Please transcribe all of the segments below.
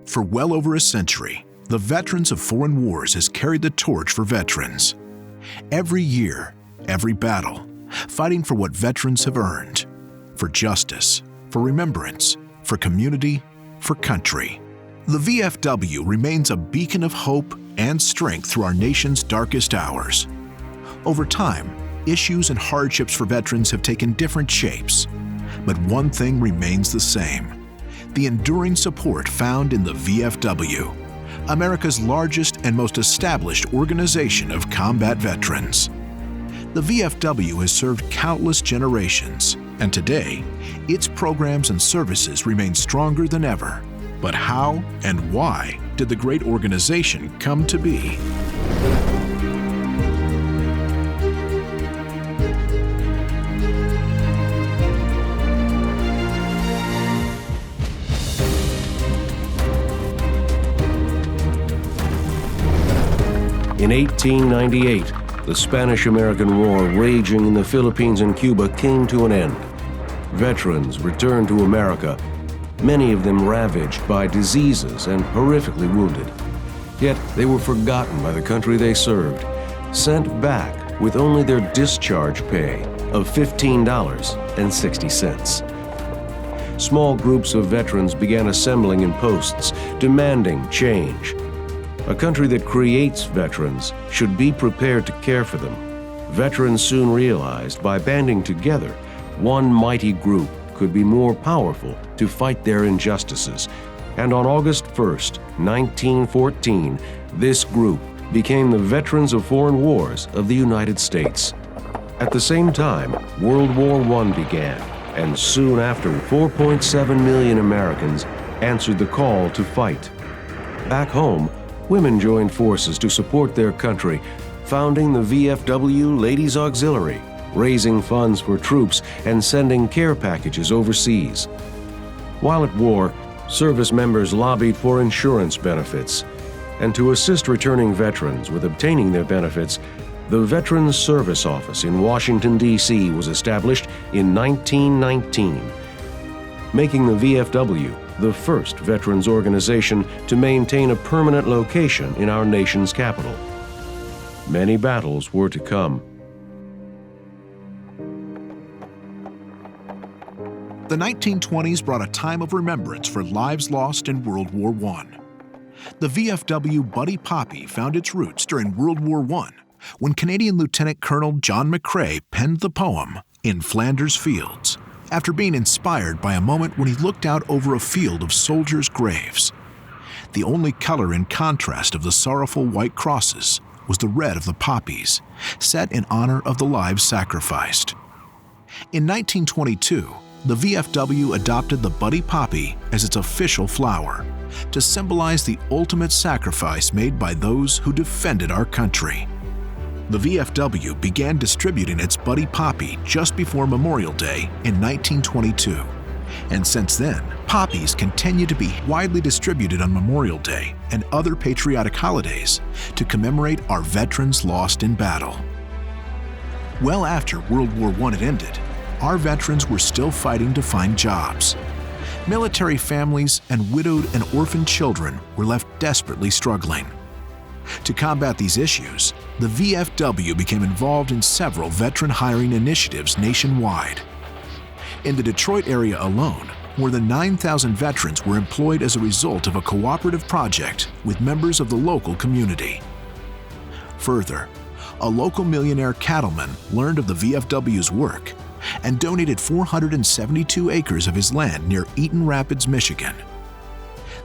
For well over a century, the Veterans of Foreign Wars has carried the torch for veterans. Every year, every battle, fighting for what veterans have earned, for justice, for remembrance, for community, for country. The VFW remains a beacon of hope and strength through our nation's darkest hours. Over time, issues and hardships for veterans have taken different shapes, but one thing remains the same: the enduring support found in the VFW, America's largest and most established organization of combat veterans. The VFW has served countless generations, and today, its programs and services remain stronger than ever. But how and why did the great organization come to be? In 1898, the Spanish-American War raging in the Philippines and Cuba came to an end. Veterans returned to America, many of them ravaged by diseases and horrifically wounded. Yet they were forgotten by the country they served, sent back with only their discharge pay of $15.60. Small groups of veterans began assembling in posts, demanding change. A country that creates veterans should be prepared to care for them. Veterans soon realized by banding together, one mighty group could be more powerful to fight their injustices. And on August 1st, 1914, this group became the Veterans of Foreign Wars of the United States. At the same time, World War I began, and soon after, 4.7 million Americans answered the call to fight. Back home, women joined forces to support their country, founding the VFW Ladies Auxiliary, raising funds for troops and sending care packages overseas. While at war, service members lobbied for insurance benefits. And to assist returning veterans with obtaining their benefits, the Veterans Service Office in Washington, D.C. was established in 1919, making the VFW the first veterans organization to maintain a permanent location in our nation's capital. Many battles were to come. The 1920s brought a time of remembrance for lives lost in World War I. The VFW Buddy Poppy found its roots during World War I, when Canadian Lieutenant Colonel John McCrae penned the poem "In Flanders Fields," after being inspired by a moment when he looked out over a field of soldiers' graves. The only color in contrast of the sorrowful white crosses was the red of the poppies, set in honor of the lives sacrificed. In 1922, the VFW adopted the Buddy Poppy as its official flower, to symbolize the ultimate sacrifice made by those who defended our country. The VFW began distributing its Buddy Poppy just before Memorial Day in 1922. And since then, poppies continue to be widely distributed on Memorial Day and other patriotic holidays to commemorate our veterans lost in battle. Well after World War I had ended, our veterans were still fighting to find jobs. Military families and widowed and orphaned children were left desperately struggling. To combat these issues, the VFW became involved in several veteran hiring initiatives nationwide. In the Detroit area alone, more than 9,000 veterans were employed as a result of a cooperative project with members of the local community. Further, a local millionaire cattleman learned of the VFW's work and donated 472 acres of his land near Eaton Rapids, Michigan.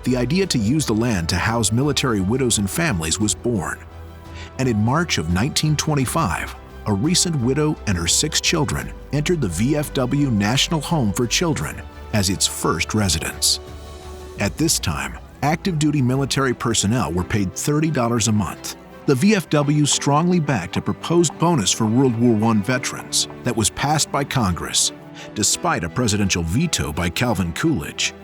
The idea to use the land to house military widows and families was born, and in March of 1925, a recent widow and her 6 children entered the VFW National Home for Children as its first residence. At this time, active-duty military personnel were paid $30 a month. The VFW strongly backed a proposed bonus for World War I veterans that was passed by Congress, despite a presidential veto by Calvin Coolidge.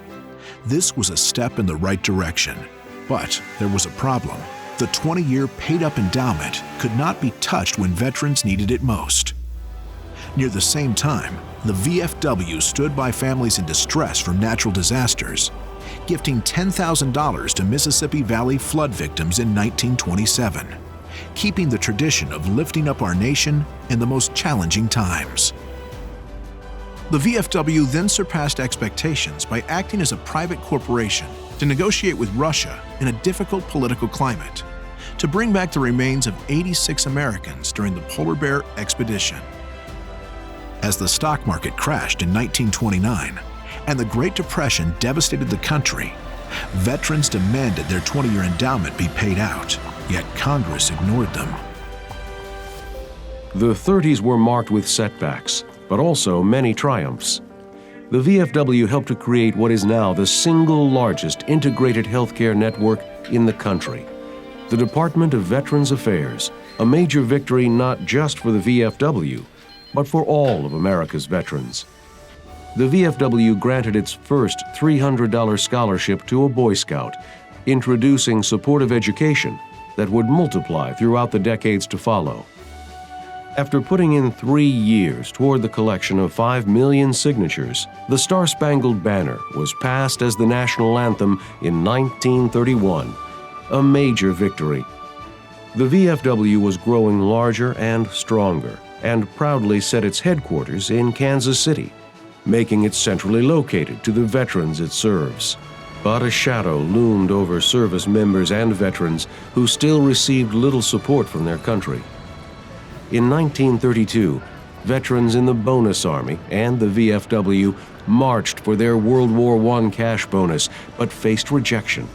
This was a step in the right direction, but there was a problem. The 20-year paid-up endowment could not be touched when veterans needed it most. Near the same time, the VFW stood by families in distress from natural disasters gifting $10,000 to Mississippi Valley flood victims in 1927, keeping the tradition of lifting up our nation in the most challenging times. The VFW then surpassed expectations by acting as a private corporation to negotiate with Russia in a difficult political climate to bring back the remains of 86 Americans during the Polar Bear expedition. As the stock market crashed in 1929 and the Great Depression devastated the country, veterans demanded their 20-year endowment be paid out, yet Congress ignored them. The 30s were marked with setbacks, but also many triumphs. The VFW helped to create what is now the single largest integrated healthcare network in the country. The Department of Veterans Affairs, a major victory not just for the VFW, but for all of America's veterans. The VFW granted its first $300 scholarship to a Boy Scout, introducing supportive education that would multiply throughout the decades to follow. After putting in 3 years toward the collection of 5 million signatures, the Star-Spangled Banner was passed as the national anthem in 1931, a major victory. The VFW was growing larger and stronger, and proudly set its headquarters in Kansas City, making it centrally located to the veterans it serves. But a shadow loomed over service members and veterans who still received little support from their country. In 1932, veterans in the Bonus Army and the VFW marched for their World War I cash bonus, but faced rejection.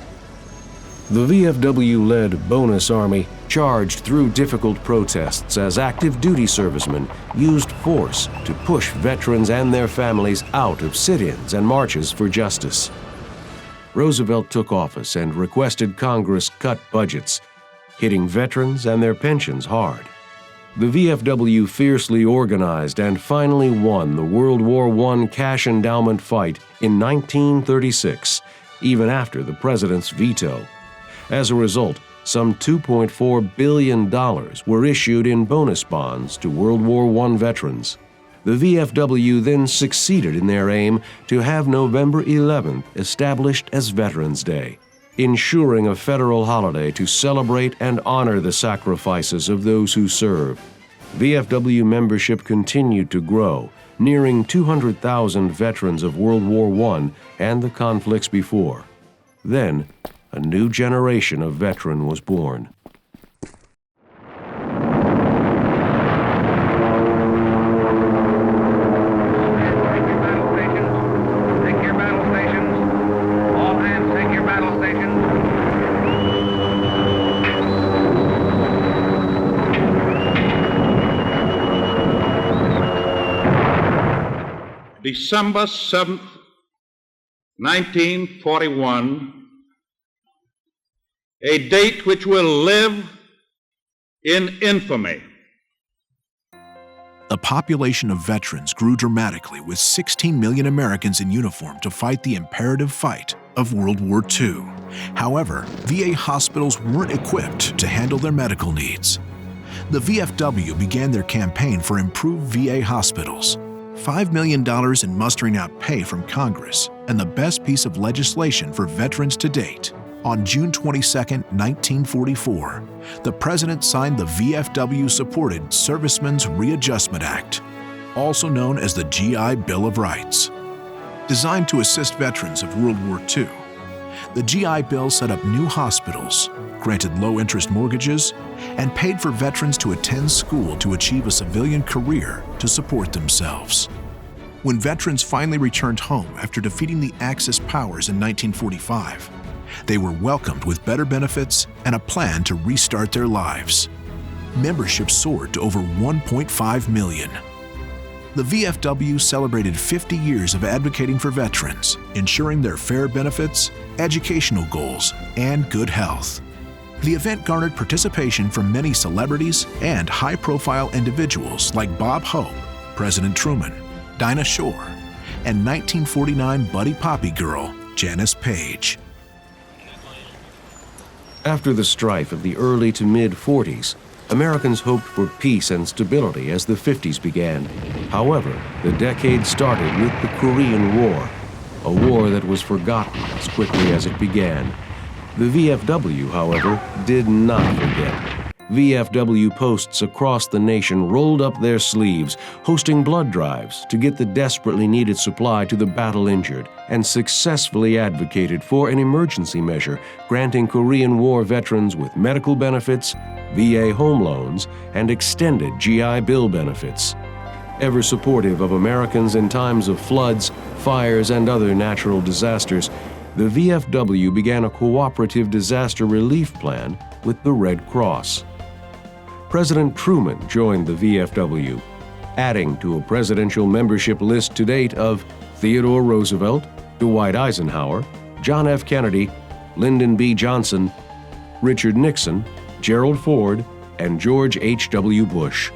The VFW-led Bonus Army charged through difficult protests as active duty servicemen used force to push veterans and their families out of sit-ins and marches for justice. Roosevelt took office and requested Congress cut budgets, hitting veterans and their pensions hard. The VFW fiercely organized and finally won the World War I cash endowment fight in 1936, even after the president's veto. As a result, some $2.4 billion were issued in bonus bonds to World War I veterans. The VFW then succeeded in their aim to have November 11th established as Veterans Day, ensuring a federal holiday to celebrate and honor the sacrifices of those who served. VFW membership continued to grow, nearing 200,000 veterans of World War I and the conflicts before. Then, a new generation of veteran was born. Take your battle stations. All hands take your battle stations. December 7th, 1941, a date which will live in infamy. The population of veterans grew dramatically with 16 million Americans in uniform to fight the imperative fight of World War II. However, VA hospitals weren't equipped to handle their medical needs. The VFW began their campaign for improved VA hospitals, $5 million in mustering out pay from Congress, and the best piece of legislation for veterans to date. On June 22, 1944, the President signed the VFW-supported Servicemen's Readjustment Act, also known as the GI Bill of Rights. Designed to assist veterans of World War II, the GI Bill set up new hospitals, granted low-interest mortgages, and paid for veterans to attend school to achieve a civilian career to support themselves. When veterans finally returned home after defeating the Axis powers in 1945, they were welcomed with better benefits and a plan to restart their lives. Membership soared to over 1.5 million. The VFW celebrated 50 years of advocating for veterans, ensuring their fair benefits, educational goals, and good health. The event garnered participation from many celebrities and high-profile individuals like Bob Hope, President Truman, Dinah Shore, and 1949 Buddy Poppy girl Janice Page. After the strife of the early to mid-40s, Americans hoped for peace and stability as the 50s began. However, the decade started with the Korean War. a war that was forgotten as quickly as it began. The VFW, however, did not forget. VFW posts across the nation rolled up their sleeves, hosting blood drives to get the desperately needed supply to the battle-injured, and successfully advocated for an emergency measure granting Korean War veterans with medical benefits, VA home loans, and extended GI Bill benefits. Ever supportive of Americans in times of floods, fires, and other natural disasters, the VFW began a cooperative disaster relief plan with the Red Cross. President Truman joined the VFW, adding to a presidential membership list to date of Theodore Roosevelt, Dwight Eisenhower, John F. Kennedy, Lyndon B. Johnson, Richard Nixon, Gerald Ford, and George H.W. Bush.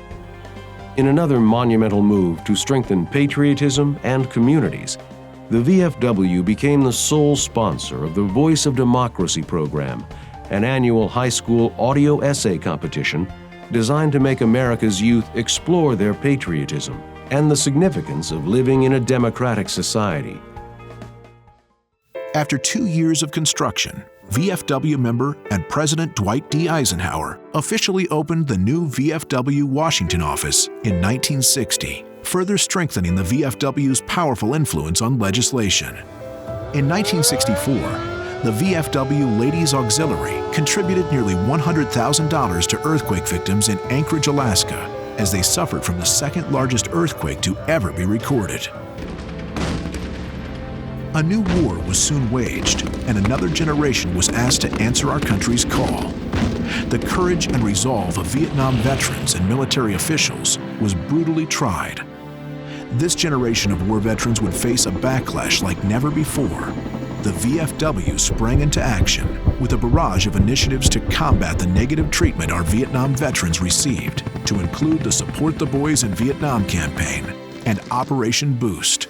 In another monumental move to strengthen patriotism and communities, the VFW became the sole sponsor of the Voice of Democracy program, an annual high school audio essay competition designed to make America's youth explore their patriotism and the significance of living in a democratic society. After 2 years of construction, VFW member and President Dwight D. Eisenhower officially opened the new VFW Washington office in 1960, further strengthening the VFW's powerful influence on legislation. In 1964, the VFW Ladies Auxiliary contributed nearly $100,000 to earthquake victims in Anchorage, Alaska, as they suffered from the second-largest earthquake to ever be recorded. A new war was soon waged, and another generation was asked to answer our country's call. The courage and resolve of Vietnam veterans and military officials was brutally tried. This generation of war veterans would face a backlash like never before. The VFW sprang into action with a barrage of initiatives to combat the negative treatment our Vietnam veterans received, to include the Support the Boys in Vietnam campaign and Operation Boost,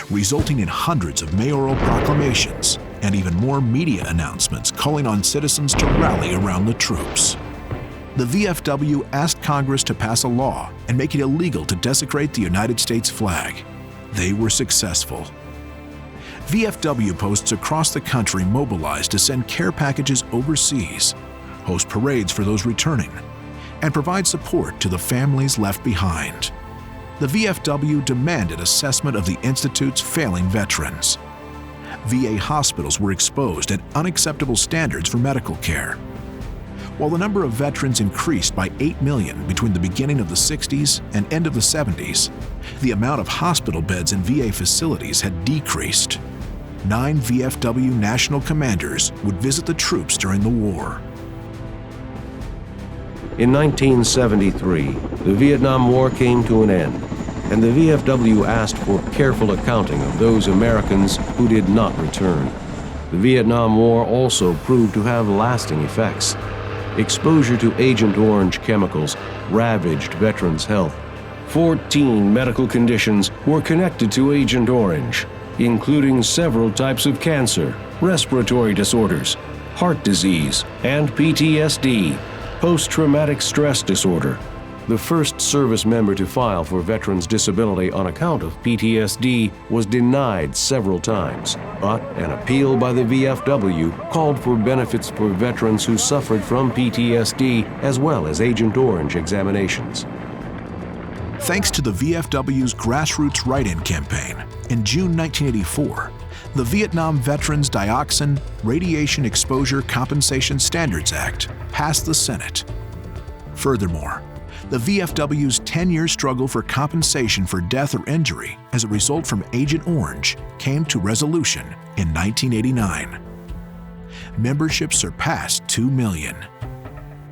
resulting in hundreds of mayoral proclamations and even more media announcements calling on citizens to rally around the troops. The VFW asked Congress to pass a law and make it illegal to desecrate the United States flag. They were successful. VFW posts across the country mobilized to send care packages overseas, host parades for those returning, and provide support to the families left behind. The VFW demanded assessment of the Institute's failing veterans. VA hospitals were exposed at unacceptable standards for medical care. While the number of veterans increased by 8 million between the beginning of the 60s and end of the 70s, the amount of hospital beds in VA facilities had decreased. 9 VFW national commanders would visit the troops during the war. In 1973, the Vietnam War came to an end, and the VFW asked for careful accounting of those Americans who did not return. The Vietnam War also proved to have lasting effects. Exposure to Agent Orange chemicals ravaged veterans' health. 14 medical conditions were connected to Agent Orange, including several types of cancer, respiratory disorders, heart disease, and PTSD, post-traumatic stress disorder. The first service member to file for veterans' disability on account of PTSD was denied several times, but an appeal by the VFW called for benefits for veterans who suffered from PTSD as well as Agent Orange examinations. Thanks to the VFW's grassroots write-in campaign, in June 1984, the Vietnam Veterans Dioxin Radiation Exposure Compensation Standards Act passed the Senate. Furthermore, the VFW's 10-year struggle for compensation for death or injury as a result from Agent Orange came to resolution in 1989. Membership surpassed 2 million.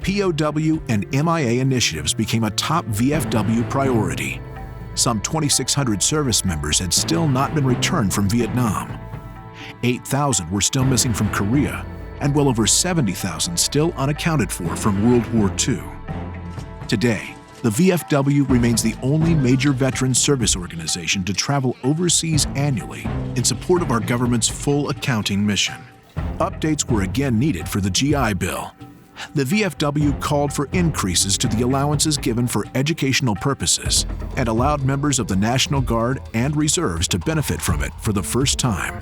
POW and MIA initiatives became a top VFW priority. Some 2,600 service members had still not been returned from Vietnam. 8,000 were still missing from Korea, and well over 70,000 still unaccounted for from World War II. Today, the VFW remains the only major veterans service organization to travel overseas annually in support of our government's full accounting mission. Updates were again needed for the GI Bill. The VFW called for increases to the allowances given for educational purposes and allowed members of the National Guard and Reserves to benefit from it for the first time.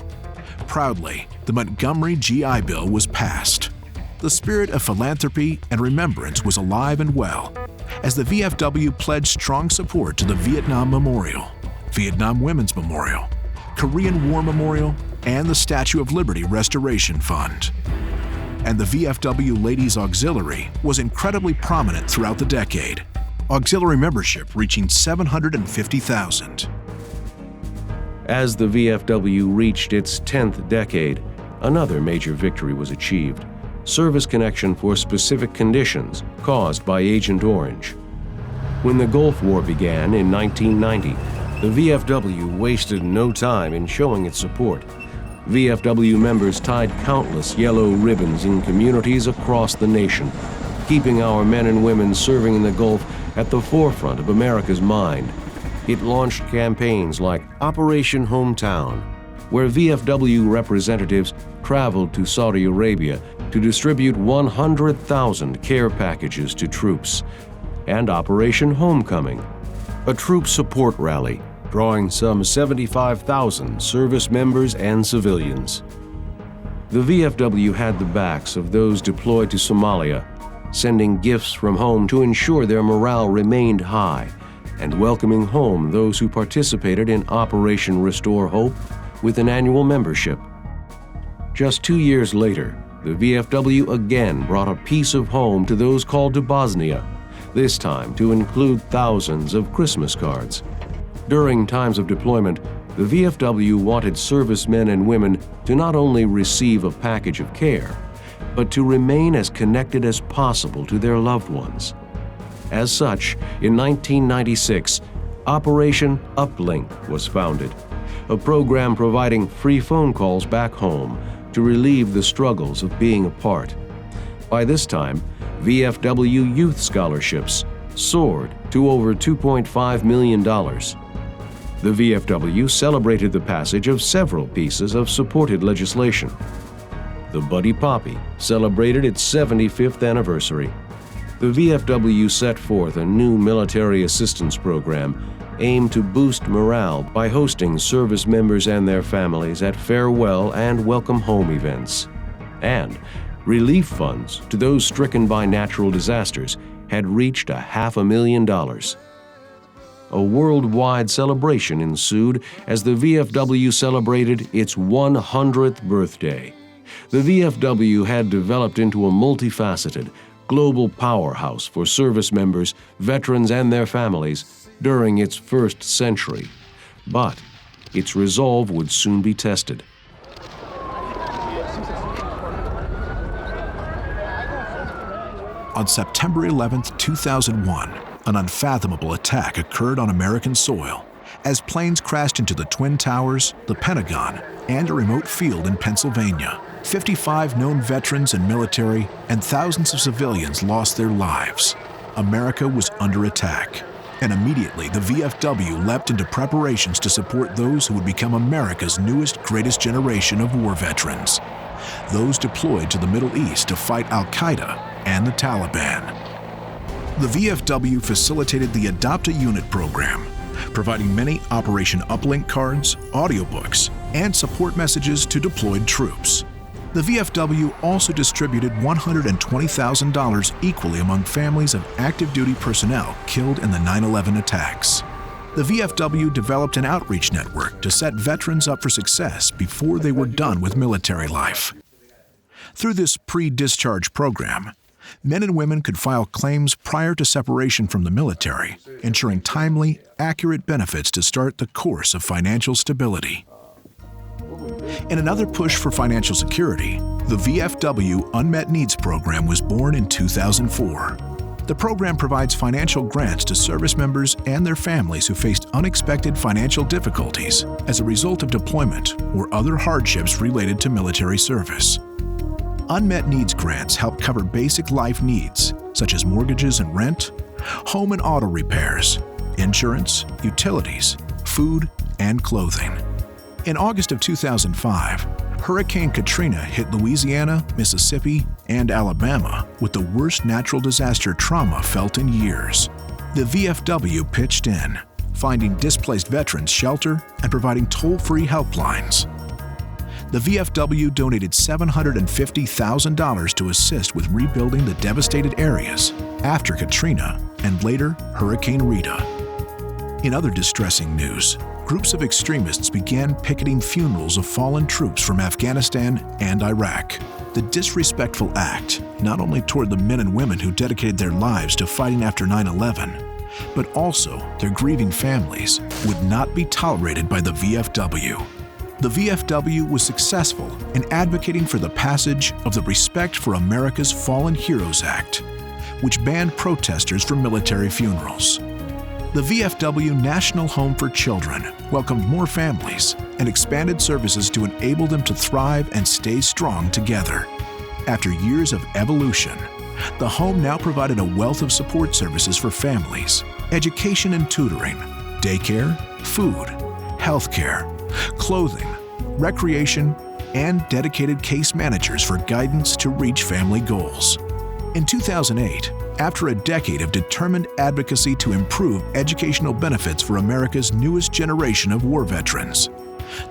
proudly, the Montgomery GI Bill was passed. The spirit of philanthropy and remembrance was alive and well, as the VFW pledged strong support to the Vietnam Memorial, Vietnam Women's Memorial, Korean War Memorial, and the Statue of Liberty Restoration Fund. And the VFW Ladies Auxiliary was incredibly prominent throughout the decade, auxiliary membership reaching 750,000. As the VFW reached its 10th decade, another major victory was achieved: service connection for specific conditions caused by Agent Orange. When the Gulf War began in 1990, the VFW wasted no time in showing its support. VFW members tied countless yellow ribbons in communities across the nation, keeping our men and women serving in the Gulf at the forefront of America's mind. It launched campaigns like Operation Hometown, where VFW representatives traveled to Saudi Arabia to distribute 100,000 care packages to troops, and Operation Homecoming, a troop support rally drawing some 75,000 service members and civilians. The VFW had the backs of those deployed to Somalia, sending gifts from home to ensure their morale remained high, and welcoming home those who participated in Operation Restore Hope with an annual membership. Just 2 years later, the VFW again brought a piece of home to those called to Bosnia, this time to include thousands of Christmas cards. During times of deployment, the VFW wanted servicemen and women to not only receive a package of care, but to remain as connected as possible to their loved ones. As such, in 1996, Operation Uplink was founded, a program providing free phone calls back home to relieve the struggles of being apart. By this time, VFW youth scholarships soared to over $2.5 million. The VFW celebrated the passage of several pieces of supported legislation. The Buddy Poppy celebrated its 75th anniversary. The VFW set forth a new military assistance program aimed to boost morale by hosting service members and their families at farewell and welcome home events. And relief funds to those stricken by natural disasters had reached $500,000. A worldwide celebration ensued as the VFW celebrated its 100th birthday. The VFW had developed into a multifaceted, global powerhouse for service members, veterans, and their families during its first century. But its resolve would soon be tested. On September 11, 2001, an unfathomable attack occurred on American soil as planes crashed into the Twin Towers, the Pentagon, and a remote field in Pennsylvania. 55 known veterans and military and thousands of civilians lost their lives. America was under attack, and immediately the VFW leapt into preparations to support those who would become America's newest, greatest generation of war veterans, those deployed to the Middle East to fight Al-Qaeda and the Taliban. The VFW facilitated the Adopt a Unit program, providing many Operation Uplink cards, audiobooks, and support messages to deployed troops. The VFW also distributed $120,000 equally among families of active duty personnel killed in the 9/11 attacks. The VFW developed an outreach network to set veterans up for success before they were done with military life. Through this pre-discharge program, men and women could file claims prior to separation from the military, ensuring timely, accurate benefits to start the course of financial stability. In another push for financial security, the VFW Unmet Needs Program was born in 2004. The program provides financial grants to service members and their families who faced unexpected financial difficulties as a result of deployment or other hardships related to military service. Unmet needs grants help cover basic life needs, such as mortgages and rent, home and auto repairs, insurance, utilities, food, and clothing. In August of 2005, Hurricane Katrina hit Louisiana, Mississippi, and Alabama with the worst natural disaster trauma felt in years. The VFW pitched in, finding displaced veterans shelter and providing toll-free helplines. The VFW donated $750,000 to assist with rebuilding the devastated areas after Katrina and later Hurricane Rita. In other distressing news, groups of extremists began picketing funerals of fallen troops from Afghanistan and Iraq. The disrespectful act, not only toward the men and women who dedicated their lives to fighting after 9/11, but also their grieving families, would not be tolerated by the VFW. The VFW was successful in advocating for the passage of the Respect for America's Fallen Heroes Act, which banned protesters from military funerals. The VFW National Home for Children welcomed more families and expanded services to enable them to thrive and stay strong together. After years of evolution, the home now provided a wealth of support services for families, education and tutoring, daycare, food, healthcare, clothing, recreation, and dedicated case managers for guidance to reach family goals. In 2008, after a decade of determined advocacy to improve educational benefits for America's newest generation of war veterans,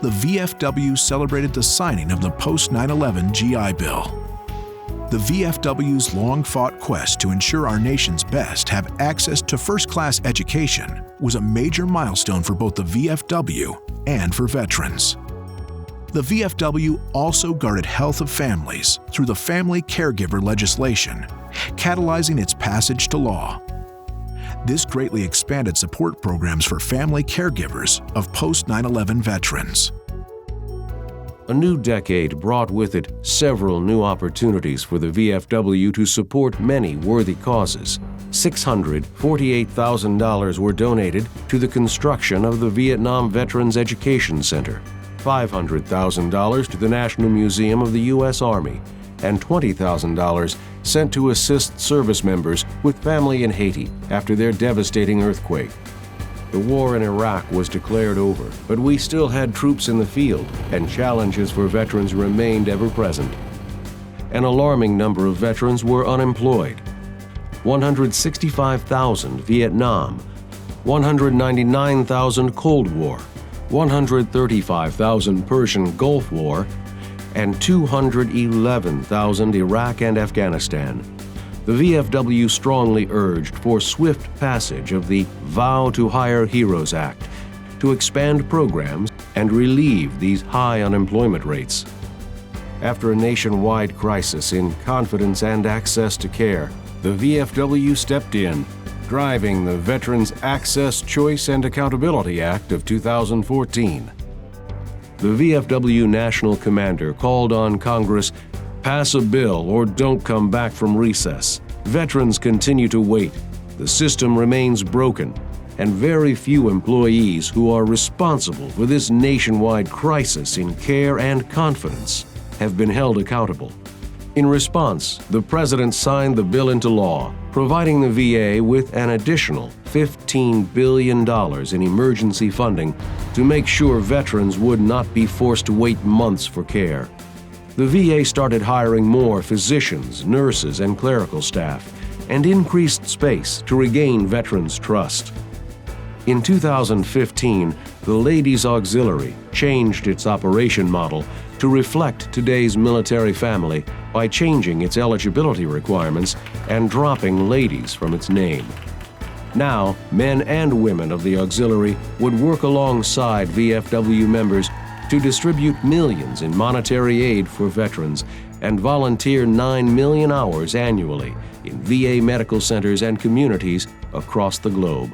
the VFW celebrated the signing of the post-9/11 GI Bill. The VFW's long-fought quest to ensure our nation's best have access to first-class education was a major milestone for both the VFW and for veterans. The VFW also guarded health of families through the family caregiver legislation, catalyzing its passage to law. This greatly expanded support programs for family caregivers of post-9/11 veterans. A new decade brought with it several new opportunities for the VFW to support many worthy causes. $648,000 were donated to the construction of the Vietnam Veterans Education Center, $500,000 to the National Museum of the U.S. Army, and $20,000 sent to assist service members with family in Haiti after their devastating earthquake. The war in Iraq was declared over, but we still had troops in the field, and challenges for veterans remained ever present. An alarming number of veterans were unemployed. 165,000 Vietnam, 199,000 Cold War, 135,000 Persian Gulf War, and 211,000 Iraq and Afghanistan. The VFW strongly urged for swift passage of the Vow to Hire Heroes Act to expand programs and relieve these high unemployment rates. After a nationwide crisis in confidence and access to care, the VFW stepped in, driving the Veterans Access, Choice, and Accountability Act of 2014. The VFW National Commander called on Congress, "Pass a bill or don't come back from recess. Veterans continue to wait. The system remains broken, and very few employees who are responsible for this nationwide crisis in care and confidence have been held accountable." In response, the President signed the bill into law, providing the VA with an additional $15 billion in emergency funding to make sure veterans would not be forced to wait months for care. The VA started hiring more physicians, nurses, and clerical staff, and increased space to regain veterans' trust. In 2015, the Ladies Auxiliary changed its operation model to reflect today's military family by changing its eligibility requirements and dropping ladies from its name. Now, men and women of the auxiliary would work alongside VFW members to distribute millions in monetary aid for veterans and volunteer 9 million hours annually in VA medical centers and communities across the globe.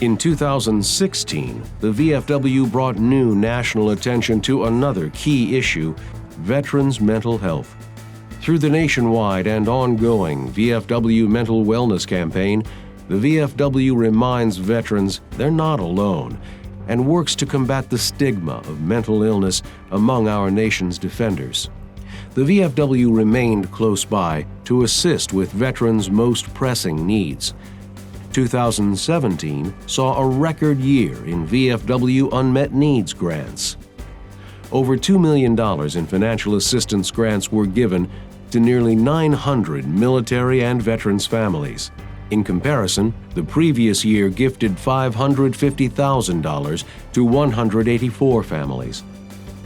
In 2016, the VFW brought new national attention to another key issue: veterans' mental health. Through the nationwide and ongoing VFW Mental Wellness Campaign, the VFW reminds veterans they're not alone and works to combat the stigma of mental illness among our nation's defenders. The VFW remained close by to assist with veterans' most pressing needs. 2017 saw a record year in VFW unmet needs grants. Over $2 million in financial assistance grants were given to nearly 900 military and veterans families. In comparison, the previous year gifted $550,000 to 184 families.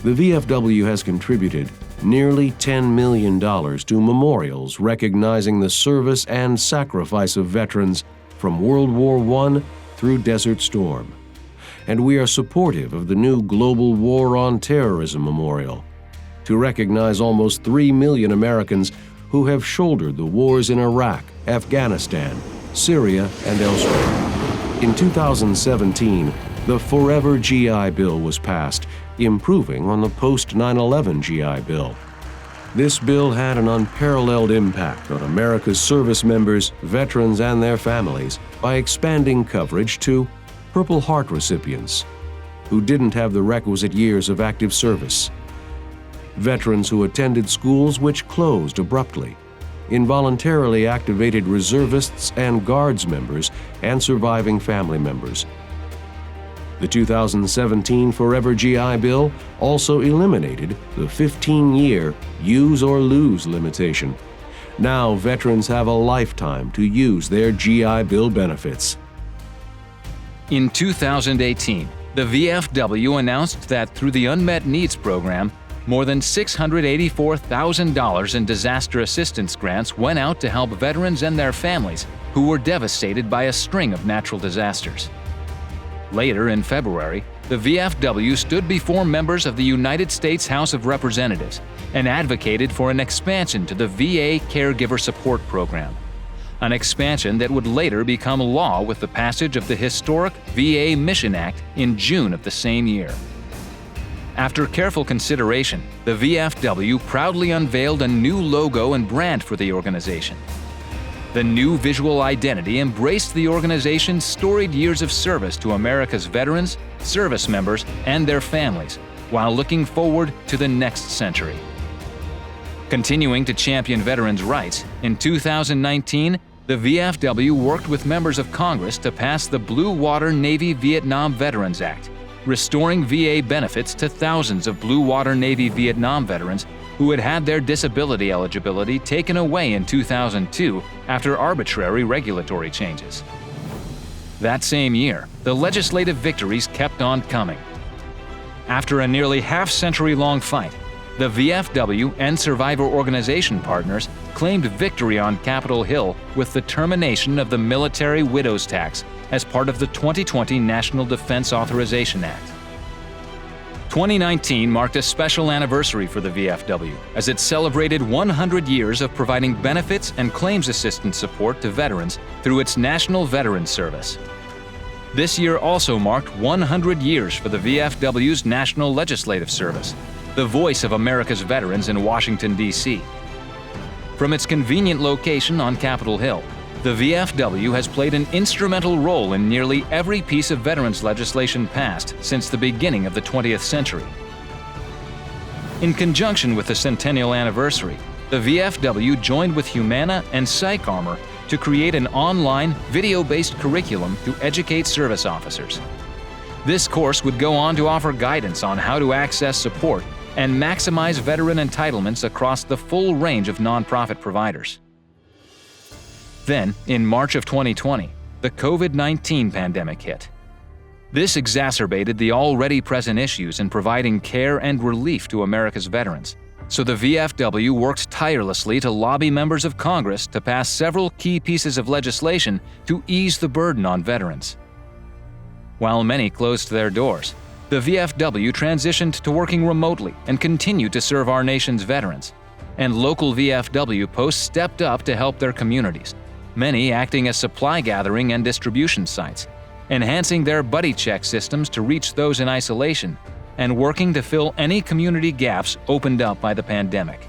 The VFW has contributed nearly $10 million to memorials recognizing the service and sacrifice of veterans from World War I through Desert Storm. And we are supportive of the new Global War on Terrorism Memorial to recognize almost 3 million Americans who have shouldered the wars in Iraq, Afghanistan, Syria, and elsewhere. In 2017, the Forever GI Bill was passed, improving on the post-9/11 GI Bill. This bill had an unparalleled impact on America's service members, veterans, and their families by expanding coverage to Purple Heart recipients who didn't have the requisite years of active service, veterans who attended schools which closed abruptly, involuntarily activated reservists and Guards members, and surviving family members. The 2017 Forever GI Bill also eliminated the 15-year use or lose limitation. Now veterans have a lifetime to use their GI Bill benefits. In 2018, the VFW announced that through the Unmet Needs Program, more than $684,000 in disaster assistance grants went out to help veterans and their families who were devastated by a string of natural disasters. Later in February, the VFW stood before members of the United States House of Representatives and advocated for an expansion to the VA Caregiver Support Program, an expansion that would later become law with the passage of the historic VA Mission Act in June of the same year. After careful consideration, the VFW proudly unveiled a new logo and brand for the organization. The new visual identity embraced the organization's storied years of service to America's veterans, service members, and their families, while looking forward to the next century. Continuing to champion veterans' rights, in 2019, the VFW worked with members of Congress to pass the Blue Water Navy Vietnam Veterans Act, restoring VA benefits to thousands of Blue Water Navy Vietnam veterans who had had their disability eligibility taken away in 2002 after arbitrary regulatory changes. That same year, the legislative victories kept on coming. After a nearly half-century-long fight, the VFW and survivor organization partners claimed victory on Capitol Hill with the termination of the military widows tax as part of the 2020 National Defense Authorization Act. 2019 marked a special anniversary for the VFW as it celebrated 100 years of providing benefits and claims assistance support to veterans through its National Veterans Service. This year also marked 100 years for the VFW's National Legislative Service, the voice of America's veterans in Washington, D.C. From its convenient location on Capitol Hill, the VFW has played an instrumental role in nearly every piece of veterans legislation passed since the beginning of the 20th century. In conjunction with the centennial anniversary, the VFW joined with Humana and PsychArmor to create an online, video-based curriculum to educate service officers. This course would go on to offer guidance on how to access support and maximize veteran entitlements across the full range of nonprofit providers. Then, in March of 2020, the COVID-19 pandemic hit. This exacerbated the already present issues in providing care and relief to America's veterans, so the VFW worked tirelessly to lobby members of Congress to pass several key pieces of legislation to ease the burden on veterans. While many closed their doors, the VFW transitioned to working remotely and continued to serve our nation's veterans, and local VFW posts stepped up to help their communities, many acting as supply gathering and distribution sites, enhancing their buddy check systems to reach those in isolation, and working to fill any community gaps opened up by the pandemic.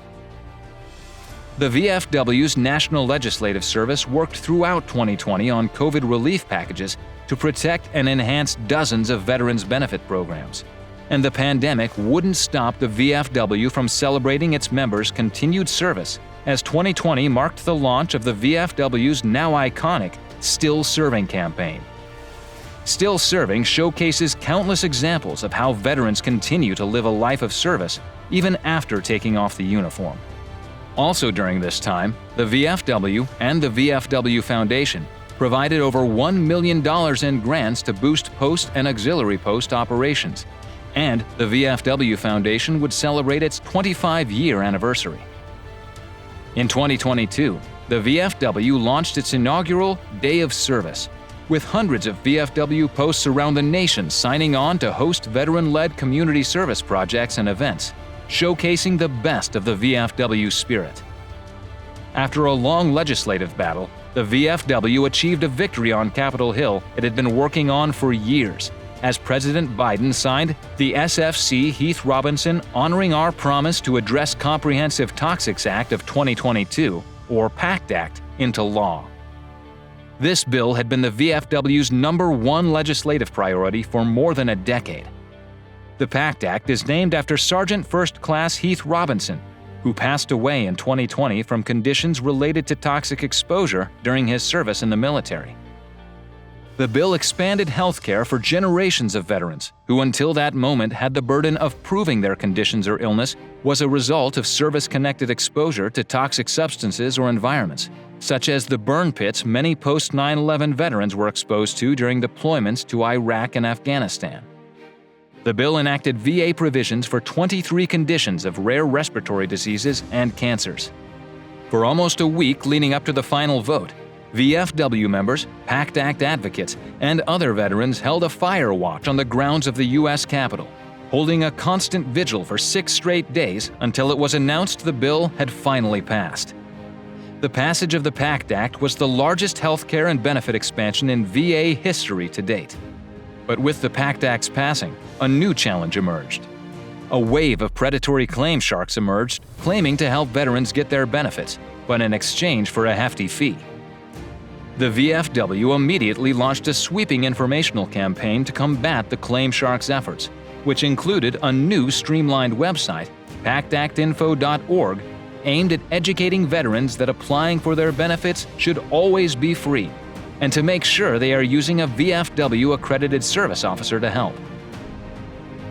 The VFW's National Legislative Service worked throughout 2020 on COVID relief packages to protect and enhance dozens of veterans' benefit programs. And the pandemic wouldn't stop the VFW from celebrating its members' continued service, as 2020 marked the launch of the VFW's now iconic Still Serving campaign. Still Serving showcases countless examples of how veterans continue to live a life of service even after taking off the uniform. Also during this time, the VFW and the VFW Foundation provided over $1 million in grants to boost post and auxiliary post operations, and the VFW Foundation would celebrate its 25-year anniversary. In 2022, the VFW launched its inaugural Day of Service, with hundreds of VFW posts around the nation signing on to host veteran-led community service projects and events, showcasing the best of the VFW spirit. After a long legislative battle, the VFW achieved a victory on Capitol Hill it had been working on for years, as President Biden signed the SFC Heath Robinson Honoring Our Promise to Address Comprehensive Toxics Act of 2022, or PACT Act, into law. This bill had been the VFW's #1 legislative priority for more than a decade. The PACT Act is named after Sergeant First Class Heath Robinson, who passed away in 2020 from conditions related to toxic exposure during his service in the military. The bill expanded health care for generations of veterans who until that moment had the burden of proving their conditions or illness was a result of service-connected exposure to toxic substances or environments, such as the burn pits many post-9/11 veterans were exposed to during deployments to Iraq and Afghanistan. The bill enacted VA provisions for 23 conditions of rare respiratory diseases and cancers. For almost a week leading up to the final vote, VFW members, PACT Act advocates, and other veterans held a fire watch on the grounds of the U.S. Capitol, holding a constant vigil for 6 straight days until it was announced the bill had finally passed. The passage of the PACT Act was the largest health care and benefit expansion in VA history to date. But with the PACT Act's passing, a new challenge emerged. A wave of predatory claim sharks emerged, claiming to help veterans get their benefits, but in exchange for a hefty fee. The VFW immediately launched a sweeping informational campaign to combat the claim sharks' efforts, which included a new streamlined website, pactactinfo.org, aimed at educating veterans that applying for their benefits should always be free, and to make sure they are using a VFW-accredited service officer to help.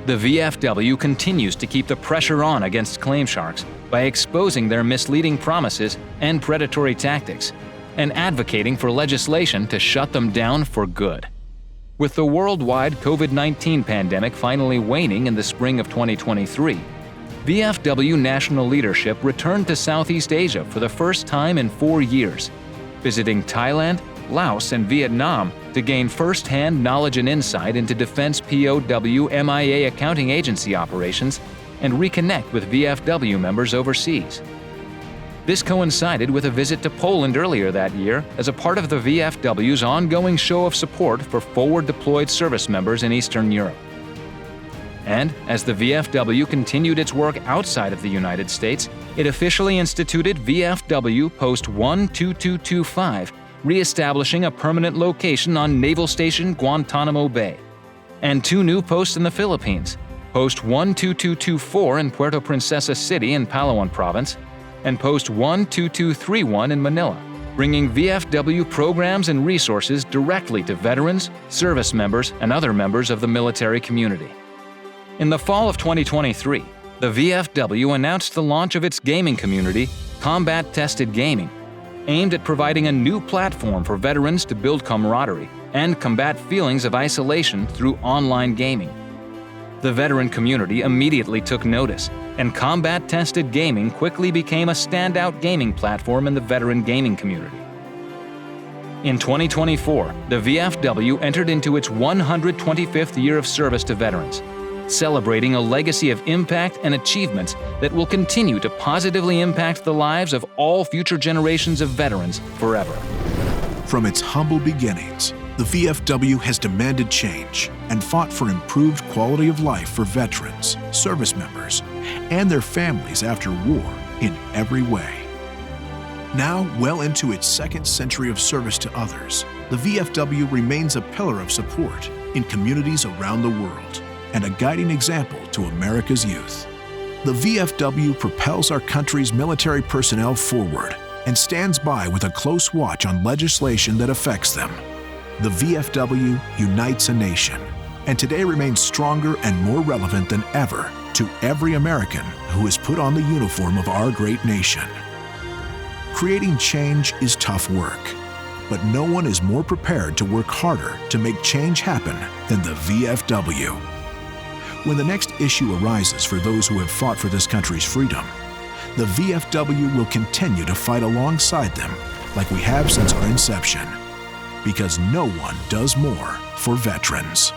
The VFW continues to keep the pressure on against claim sharks by exposing their misleading promises and predatory tactics, and advocating for legislation to shut them down for good. With the worldwide COVID-19 pandemic finally waning in the spring of 2023, VFW national leadership returned to Southeast Asia for the first time in 4 years, visiting Thailand, Laos, and Vietnam to gain first-hand knowledge and insight into Defense POW MIA accounting agency operations and reconnect with VFW members overseas. This coincided with a visit to Poland earlier that year as a part of the VFW's ongoing show of support for forward-deployed service members in Eastern Europe. And as the VFW continued its work outside of the United States, it officially instituted VFW Post 12225, re-establishing a permanent location on Naval Station Guantanamo Bay, and 2 new posts in the Philippines, Post 12224 in Puerto Princesa City in Palawan Province, and Post 12231 in Manila, bringing VFW programs and resources directly to veterans, service members, and other members of the military community. In the fall of 2023, the VFW announced the launch of its gaming community, Combat Tested Gaming, aimed at providing a new platform for veterans to build camaraderie and combat feelings of isolation through online gaming. The veteran community immediately took notice, and Combat Tested Gaming quickly became a standout gaming platform in the veteran gaming community. In 2024, the VFW entered into its 125th year of service to veterans, celebrating a legacy of impact and achievements that will continue to positively impact the lives of all future generations of veterans forever. From its humble beginnings, the VFW has demanded change and fought for improved quality of life for veterans, service members, and their families after war in every way. Now, well into its 2nd century of service to others, the VFW remains a pillar of support in communities around the world and a guiding example to America's youth. The VFW propels our country's military personnel forward and stands by with a close watch on legislation that affects them. The VFW unites a nation, and today remains stronger and more relevant than ever to every American who has put on the uniform of our great nation. Creating change is tough work, but no one is more prepared to work harder to make change happen than the VFW. When the next issue arises for those who have fought for this country's freedom, the VFW will continue to fight alongside them like we have since our inception, because no one does more for veterans.